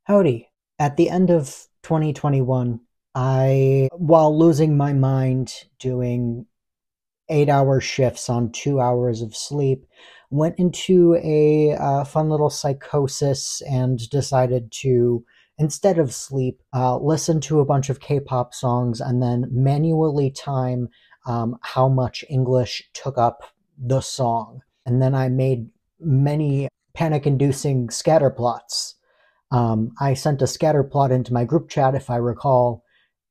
Howdy. At the end of 2021, while losing my mind doing 8-hour shifts on 2 hours of sleep, went into a fun little psychosis and decided to, instead of sleep, listen to a bunch of K-pop songs and then manually time how much English took up the song. And then I made many panic-inducing scatter plots. I sent a scatter plot into my group chat, if I recall,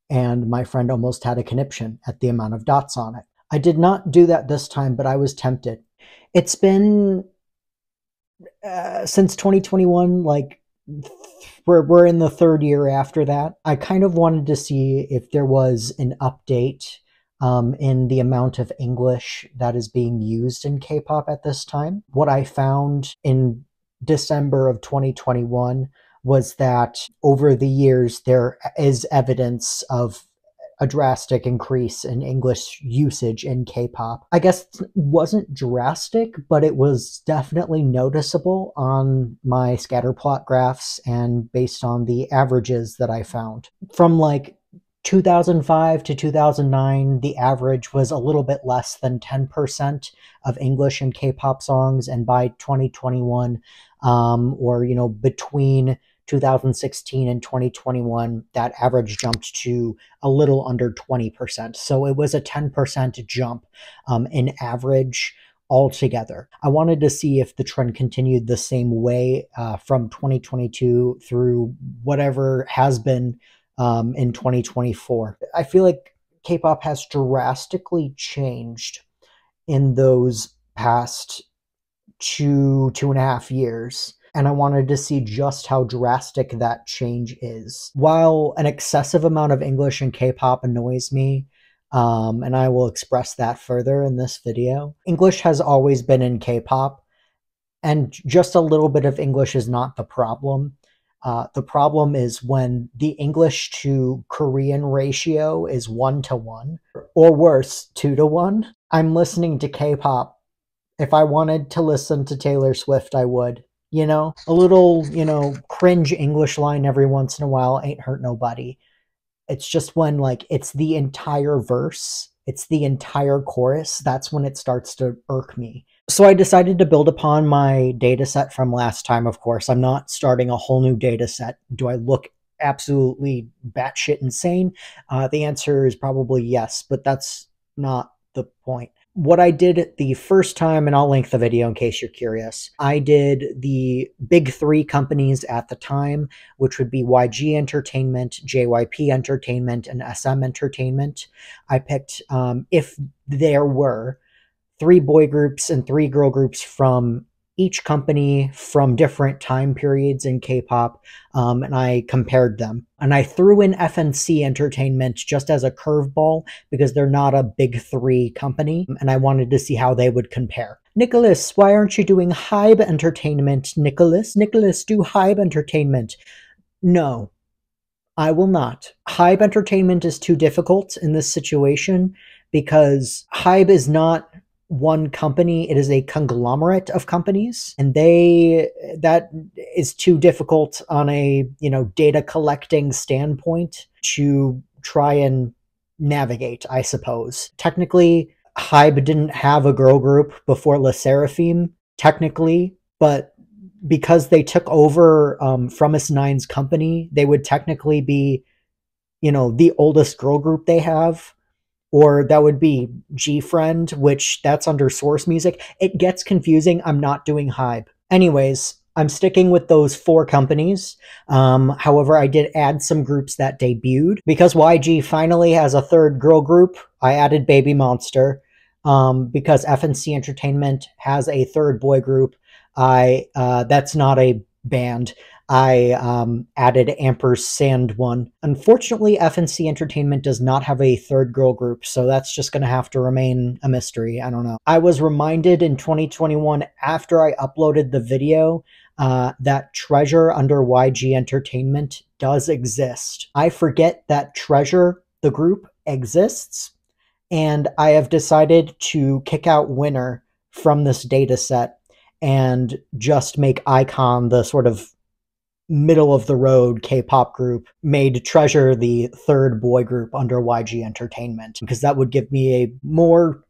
and my friend almost had a conniption at the amount of dots on it. I did not do that this time, but I was tempted. It's been since 2021, like we're in the third year after that. I kind of wanted to see if there was an update in the amount of English that is being used in K-pop at this time. What I found in December of 2021 was that over the years there is evidence of a drastic increase in English usage in K-pop. I guess it wasn't drastic, but it was definitely noticeable on my scatterplot graphs and based on the averages that I found. From like 2005 to 2009, the average was a little bit less than 10% of English in K-pop songs, and by 2021, or between 2016 and 2021, that average jumped to a little under 20%. So it was a 10% jump in average altogether. I wanted to see if the trend continued the same way from 2022 through whatever has been in 2024. I feel like K-pop has drastically changed in those past 2.5 years. And I wanted to see just how drastic that change is. While an excessive amount of English in K-pop annoys me, and I will express that further in this video, English has always been in K-pop, and just a little bit of English is not the problem. The problem is when the English to Korean ratio is 1-to-1, or worse, 2-to-1. I'm listening to K-pop. If I wanted to listen to Taylor Swift, I would. A little, cringe English line every once in a while ain't hurt nobody. It's just when, like, it's the entire verse, it's the entire chorus, that's when it starts to irk me. So I decided to build upon my data set from last time, of course. I'm not starting a whole new data set. Do I look absolutely batshit insane? The answer is probably yes, but that's not the point. What I did the first time, and I'll link the video in case you're curious, I did the big three companies at the time, which would be YG Entertainment, JYP Entertainment, and SM Entertainment. I picked, if there were 3 boy groups and 3 girl groups from each company from different time periods in K-pop, and I compared them. And I threw in FNC Entertainment just as a curveball because they're not a big 3 company, and I wanted to see how they would compare. Nicholas, why aren't you doing Hybe Entertainment, Nicholas? Nicholas, do Hybe Entertainment. No, I will not. Hybe Entertainment is too difficult in this situation because Hybe is not one company, it is a conglomerate of companies, and that is too difficult on a data collecting standpoint to try and navigate, I suppose. Technically, Hybe didn't have a girl group before Le Seraphim, technically, but because they took over from S9's company, they would technically be the oldest girl group they have. Or that would be G-Friend, which that's under Source Music. It gets confusing. I'm not doing Hybe. Anyways, I'm sticking with those 4 companies. However, I did add some groups that debuted. Because YG finally has a 3rd girl group, I added Baby Monster. Because FNC Entertainment has a 3rd boy group, that's not a band. I added Ampersand one. Unfortunately, FNC Entertainment does not have a 3rd girl group, so that's just going to have to remain a mystery. I don't know. I was reminded in 2021 after I uploaded the video that Treasure under YG Entertainment does exist. I forget that Treasure, the group, exists, and I have decided to kick out Winner from this data set and just make Icon the sort of middle of the road K-pop group made Treasure the third boy group under YG Entertainment, because that would give me a more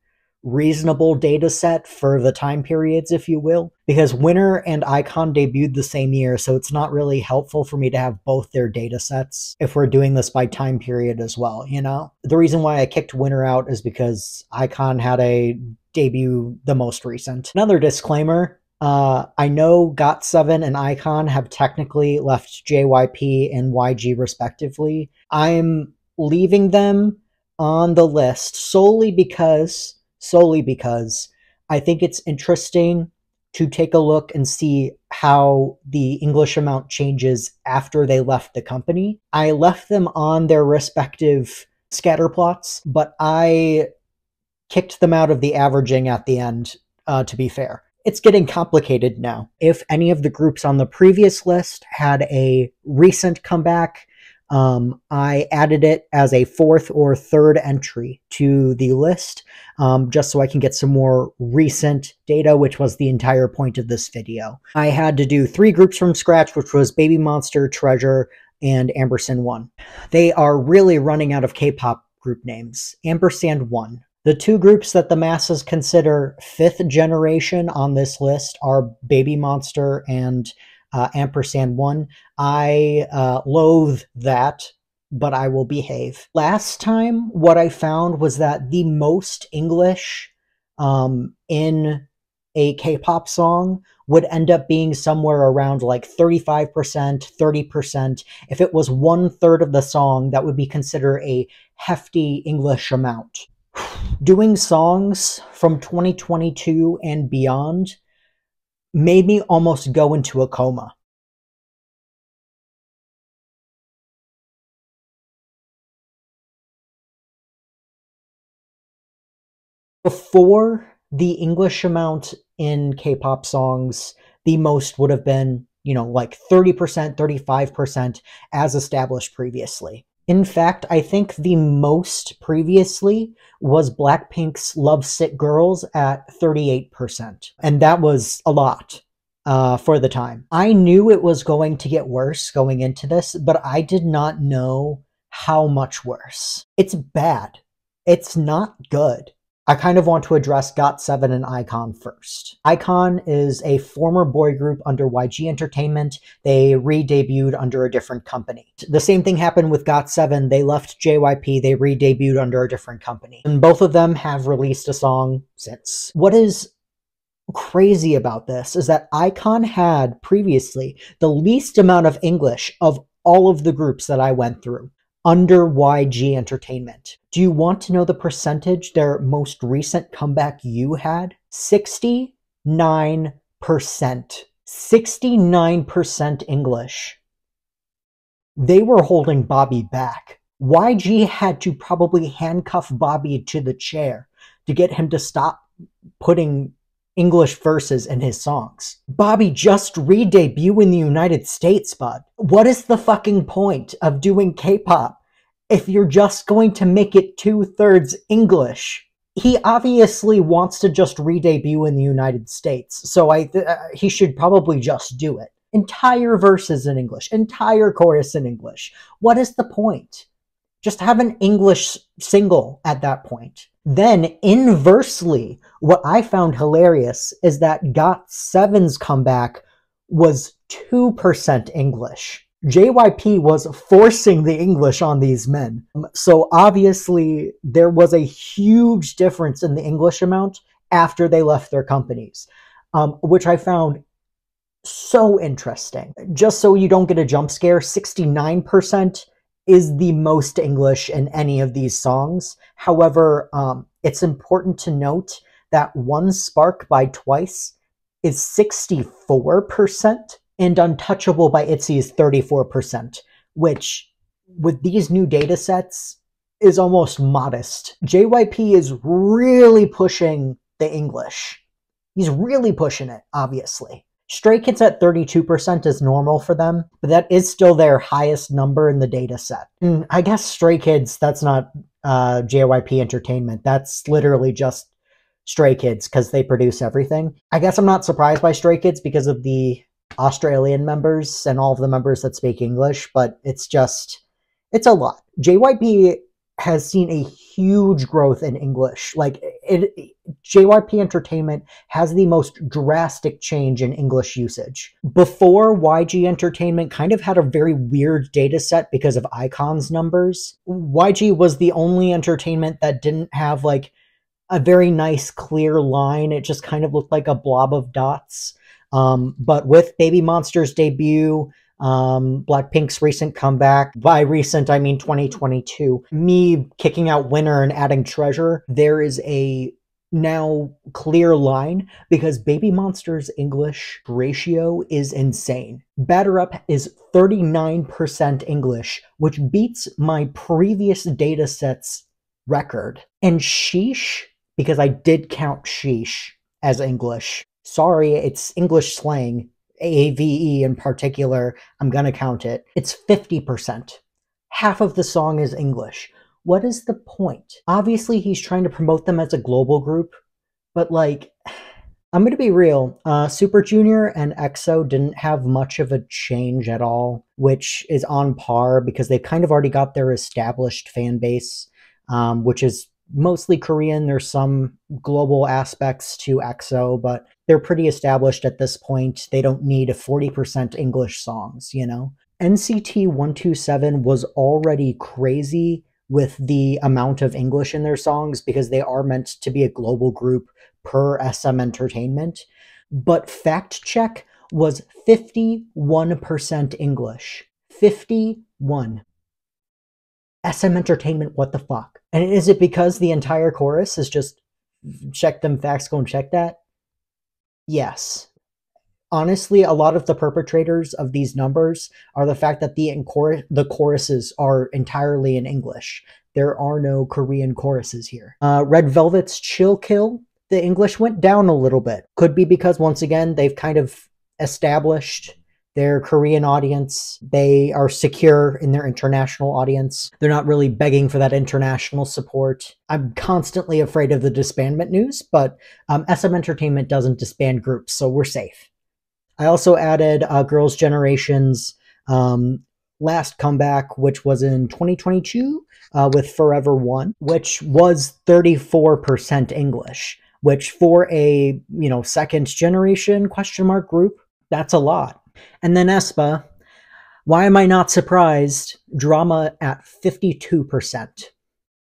reasonable data set for the time periods, if you will, because Winner and Icon debuted the same year, so it's not really helpful for me to have both their data sets if we're doing this by time period as well, you know? The reason why I kicked Winner out is because Icon had a debut the most recent. Another disclaimer, I know GOT7 and Icon have technically left JYP and YG respectively. I'm leaving them on the list solely because I think it's interesting to take a look and see how the English amount changes after they left the company. I left them on their respective scatter plots, but I kicked them out of the averaging at the end, to be fair. It's getting complicated now. If any of the groups on the previous list had a recent comeback, I added it as a fourth or third entry to the list, just so I can get some more recent data, which was the entire point of this video. I had to do 3 groups from scratch, which was Baby Monster, Treasure, and Ampersand 1. They are really running out of K-pop group names. Ampersand 1. The 2 groups that the masses consider 5th generation on this list are Baby Monster and Ampersand 1. I loathe that, but I will behave. Last time, what I found was that the most English in a K-pop song would end up being somewhere around like 35%, 30%. If it was 1/3 of the song, that would be considered a hefty English amount. Doing songs from 2022 and beyond made me almost go into a coma. Before the English amount in K-pop songs, the most would have been, you know, like 30%, 35% as established previously. In fact, I think the most previously was Blackpink's Lovesick Girls at 38%. And that was a lot for the time. I knew it was going to get worse going into this, but I did not know how much worse. It's bad. It's not good. I kind of want to address GOT7 and Icon first. Icon is a former boy group under YG Entertainment. They re-debuted under a different company. The same thing happened with GOT7. They left JYP, they re-debuted under a different company. And both of them have released a song since. What is crazy about this is that Icon had previously the least amount of English of all of the groups that I went through under YG Entertainment. Do you want to know the percentage their most recent comeback you had? 69%. 69% English. They were holding Bobby back. YG had to probably handcuff Bobby to the chair to get him to stop putting English verses in his songs. Bobby just re-debuted in the United States, bud. What is the fucking point of doing K-pop if you're just going to make it 2/3 English? He obviously wants to just re-debut in the United States, so he should probably just do it. Entire verses in English, entire chorus in English. What is the point? Just have an English single at that point. Then, inversely, what I found hilarious is that GOT7's comeback was 2% English. JYP was forcing the English on these men. So obviously, there was a huge difference in the English amount after they left their companies, which I found so interesting. Just so you don't get a jump scare, 69% is the most English in any of these songs. However, it's important to note that One Spark by Twice is 64%, and Untouchable by ITZY is 34%, which, with these new data sets, is almost modest. JYP is really pushing the English. He's really pushing it, obviously. Stray Kids at 32% is normal for them, but that is still their highest number in the data set. And I guess Stray Kids, that's not JYP Entertainment. That's literally just Stray Kids because they produce everything. I guess I'm not surprised by Stray Kids because of the Australian members and all of the members that speak English, but it's a lot. JYP has seen a huge growth in English. JYP Entertainment has the most drastic change in English usage. Before, YG Entertainment kind of had a very weird data set because of icons numbers. YG was the only entertainment that didn't have like a very nice clear line. It just kind of looked like a blob of dots. But with Baby Monster's debut, Blackpink's recent comeback, by recent I mean 2022, me kicking out Winner and adding Treasure, there is a now clear line because Baby Monster's English ratio is insane. Batter Up is 39% English, which beats my previous dataset's record. And Sheesh, because I did count Sheesh as English. Sorry, it's English slang. AAVE in particular, I'm gonna count it. It's 50%. Half of the song is English. What is the point? Obviously, he's trying to promote them as a global group, but like, I'm gonna be real. Super Junior and EXO didn't have much of a change at all, which is on par because they kind of already got their established fan base, which is mostly Korean. There's some global aspects to EXO, but they're pretty established at this point. They don't need 40% English songs, you know? NCT 127 was already crazy with the amount of English in their songs because they are meant to be a global group per SM Entertainment. But Fact Check was 51% English. 51. SM Entertainment, what the fuck? And is it because the entire chorus is just check them facts, go and check that? Yes. Honestly, a lot of the perpetrators of these numbers are the fact that the choruses are entirely in English. There are no Korean choruses here. Red Velvet's Chill Kill, the English went down a little bit. Could be because, once again, they've kind of established their Korean audience. They are secure in their international audience. They're not really begging for that international support. I'm constantly afraid of the disbandment news, but SM Entertainment doesn't disband groups, so we're safe. I also added Girls' Generation's last comeback, which was in 2022 with Forever One, which was 34% English, which for a, second generation question mark group, that's a lot. And then aespa, why am I not surprised? Drama at 52%.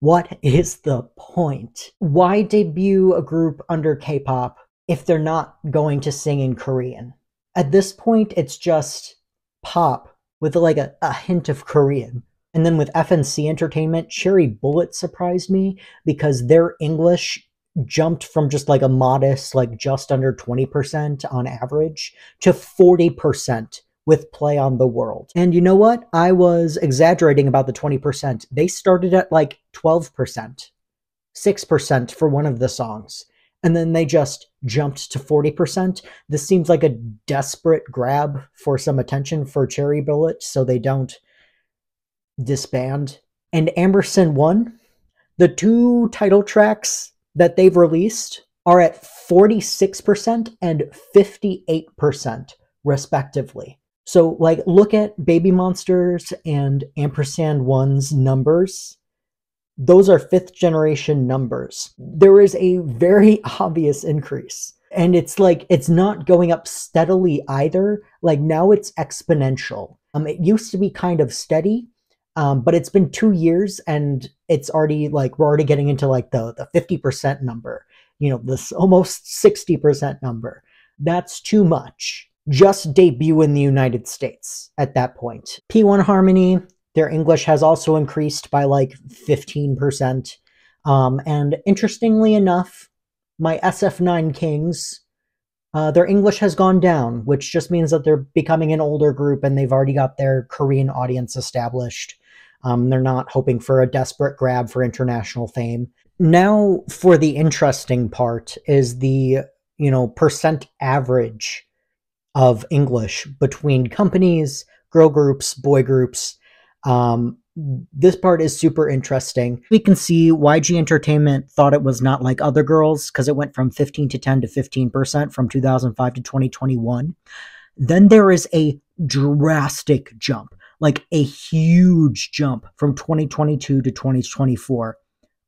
What is the point? Why debut a group under Kpop if they're not going to sing in Korean? At this point, it's just pop with like a hint of Korean. And then with FNC Entertainment, Cherry Bullet surprised me because their English jumped from just like a modest, like just under 20% on average to 40% with Play on the World. And you know what? I was exaggerating about the 20%. They started at like 12%, 6% for one of the songs, and then they just jumped to 40%. This seems like a desperate grab for some attention for Cherry Bullet so they don't disband. And Amberson 1, the two title tracks that they've released are at 46% and 58% respectively. So like, look at Baby Monsters and Ampersand 1's numbers. Those are 5th generation numbers. There is a very obvious increase. And it's like, it's not going up steadily either. Like, now it's exponential. It used to be kind of steady, but it's been 2 years and it's already like, we're already getting into like the 50% number, this almost 60% number. That's too much. Just debut in the United States at that point. P1 Harmony, their English has also increased by like 15%. And interestingly enough, my SF9 Kings, their English has gone down, which just means that they're becoming an older group and they've already got their Korean audience established. They're not hoping for a desperate grab for international fame. Now, for the interesting part is the, percent average of English between companies, girl groups, boy groups. This part is super interesting. We can see YG Entertainment thought it was not like other girls because it went from 15 to 10 to 15% from 2005 to 2021. Then there is a drastic jump, like a huge jump from 2022 to 2024,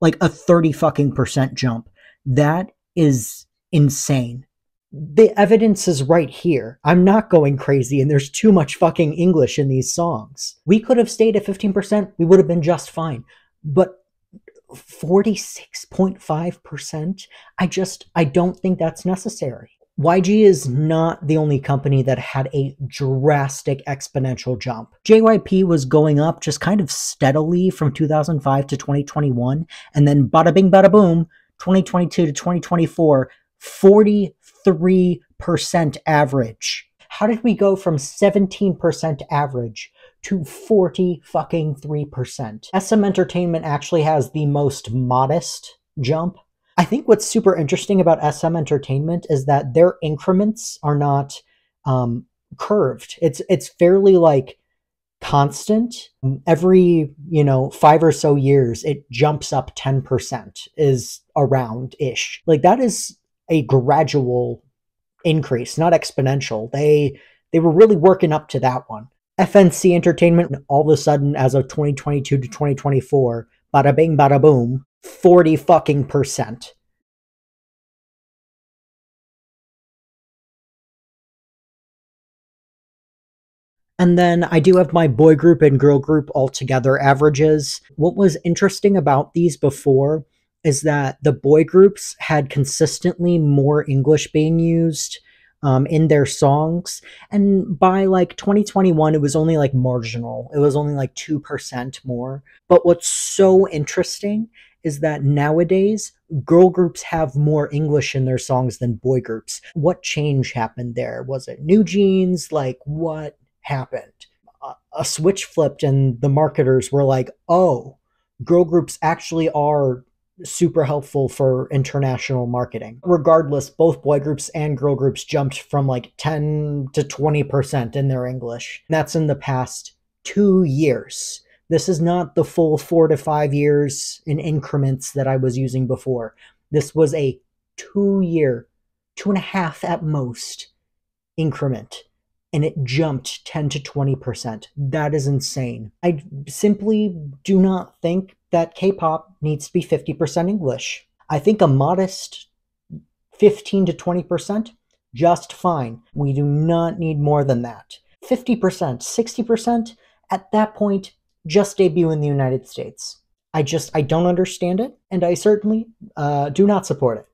like a 30 fucking percent jump. That is insane. The evidence is right here. I'm not going crazy, and there's too much fucking English in these songs. We could have stayed at 15%, we would have been just fine. But 46.5%, I don't think that's necessary. YG is not the only company that had a drastic exponential jump. JYP was going up just kind of steadily from 2005 to 2021, and then bada bing bada boom, 2022 to 2024, 43% average. How did we go from 17% average to 40 fucking 3%? SM Entertainment actually has the most modest jump. I think what's super interesting about SM Entertainment is that their increments are not curved. It's fairly like constant. Every 5 or so years, it jumps up 10%, is around ish. Like that is a gradual increase, not exponential. They were really working up to that one. FNC Entertainment, all of a sudden, as of 2022 to 2024, bada bing, bada boom, 40 fucking percent. And then I do have my boy group and girl group altogether averages. What was interesting about these before is that the boy groups had consistently more English being used in their songs. And by like 2021, it was only like marginal. It was only like 2% more. But what's so interesting is that nowadays, girl groups have more English in their songs than boy groups. What change happened there? Was it New Jeans? Like, what happened? A switch flipped, and the marketers were like, oh, girl groups actually are super helpful for international marketing. Regardless, both boy groups and girl groups jumped from like 10 to 20% in their English. That's in the past 2 years. This is not the full 4 to 5 years in increments that I was using before. This was a 2-year, 2.5 at most increment, and it jumped 10 to 20%. That is insane. I simply do not think that K-pop needs to be 50% English. I think a modest 15 to 20%, just fine. We do not need more than that. 50%, 60%, at that point, just debut in the United States. I don't understand it, and I certainly do not support it.